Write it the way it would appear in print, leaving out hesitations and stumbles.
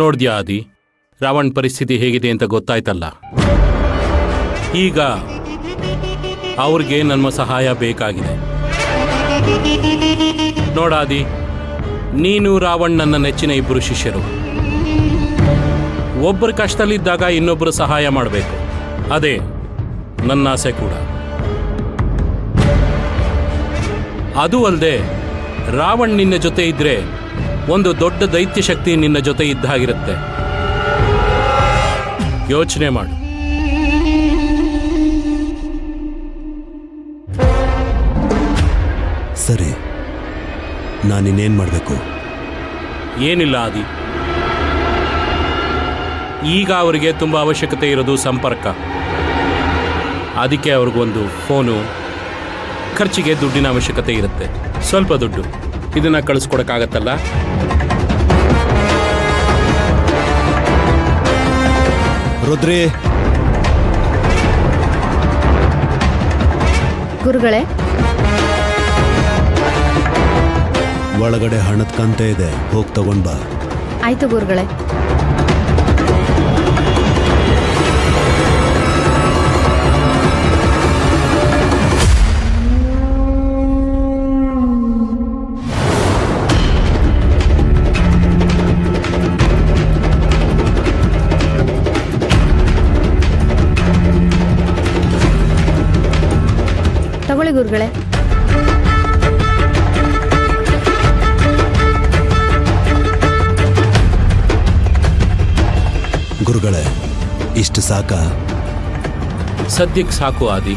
ನೋಡ್ದ್ಯಾ ಆದಿ, ರಾವಣ್ ಪರಿಸ್ಥಿತಿ ಹೇಗಿದೆ ಅಂತ ಗೊತ್ತಾಯ್ತಲ್ಲ. ಈಗ ಅವ್ರಿಗೆ ನಮ್ಮ ಸಹಾಯ ಬೇಕಾಗಿದೆ. ನೋಡಾದಿ, ನೀನು ರಾವಣ್ ನನ್ನ ನೆಚ್ಚಿನ ಇಬ್ಬರು ಶಿಷ್ಯರು. ಒಬ್ಬರು ಕಷ್ಟದಲ್ಲಿದ್ದಾಗ ಇನ್ನೊಬ್ಬರು ಸಹಾಯ ಮಾಡಬೇಕು. ಅದೇ ನನ್ನ ಆಸೆ ಕೂಡ. ಅದು ಅಲ್ಲದೆ ರಾವಣ್ ನಿನ್ನ ಜೊತೆ ಇದ್ರೆ ಒಂದು ದೊಡ್ಡ ದೈತ್ಯ ಶಕ್ತಿ ನಿನ್ನ ಜೊತೆ ಇದ್ದ ಹಾಗಿರುತ್ತೆ. ಯೋಚನೆ ಮಾಡು. ಸರಿ, ನಾನಿನ್ನೇನು ಮಾಡಬೇಕು? ಏನಿಲ್ಲ ಆದಿ, ಈಗ ಅವರಿಗೆ ತುಂಬ ಅವಶ್ಯಕತೆ ಇರೋದು ಸಂಪರ್ಕ. ಅದಕ್ಕೆ ಅವ್ರಿಗೊಂದು ಫೋನು, ಖರ್ಚಿಗೆ ದುಡ್ಡಿನ ಅವಶ್ಯಕತೆ ಇರುತ್ತೆ. ಸ್ವಲ್ಪ ದುಡ್ಡು ಇದನ್ನ ಕಳಿಸ್ಕೊಡಕ್ಕಾಗತ್ತಲ್ಲ? ರುದ್ರಿ, ಗುರುಗಳೇ, ಒಳಗಡೆ ಹಣದ ಕಂತೆ ಇದೆ, ಹೋಗಿ ತಗೊಂಡ್ ಬಾ. ಆಯ್ತು ಗುರುಗಳೇ. ತಗೊಳ್ಳಿ ಗುರುಗಳೇ. ಗುರುಗಳೇ, ಇಷ್ಟು ಸಾಕಾ? ಸದ್ಯಕ್ಕೆ ಸಾಕು ಆದಿ.